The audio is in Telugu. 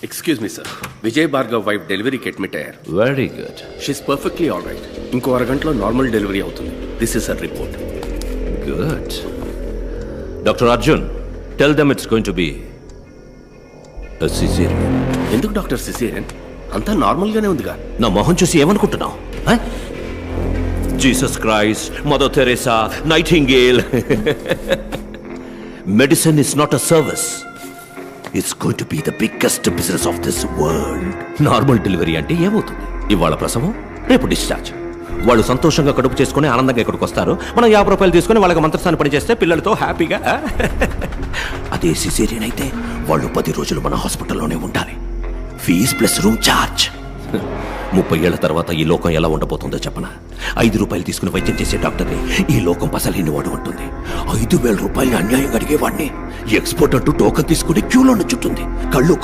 Excuse me sir, Vijay Bhargav wife డెలివరీకి అడ్మిట్ అయ్యారు. Very good. She's perfectly all right. ఇంకో అరగంటలో నార్మల్ డెలివరీ అవుతుంది. This is sir report. Good. Doctor Arjun, tell them it's going to be caesarean. ఎందుకు డాక్టర్ సిజేరియన్? అంతా నార్మల్గానే ఉందిగా. నా మొహం చూసి ఏమనుకుంటున్నావు? Jesus Christ, mother Teresa, nightingale. Medicine is not a service. It's going to be the biggest business of this world. Normal delivery అంటే ఏమవుతుంది? ఇవాళ ప్రసవం, రేపు డిశ్చార్జ్. వాళ్ళు సంతోషంగా కడుపు చేసుకుని ఆనందంగా ఇక్కడికి వస్తారు. మనం 50 రూపాయలు తీసుకుని వాళ్ళకి మంత్రస్థానం పని చేస్తే పిల్లలతో హ్యాపీగా. అదే సిజేరియన్ అయితే వాళ్ళు 10 రోజులు మన హాస్పిటల్లోనే ఉండాలి. Fees plus room charge. 30 ఏళ్ల తర్వాత ఈ లోకం ఎలా ఉండబోతుందో చెప్పనా? 5 రూపాయలు తీసుకుని వైద్యం చేసే డాక్టర్ని ఈ లోకం పసలేని వాడు ఉంటుంది. 5,000 రూపాయలు అన్యాయంగా అడిగేవాడిని ఎక్స్పోర్ట్ అంటూ టోకన్ తీసుకుని క్యూలో నుంచుంటుంది. కళ్ళు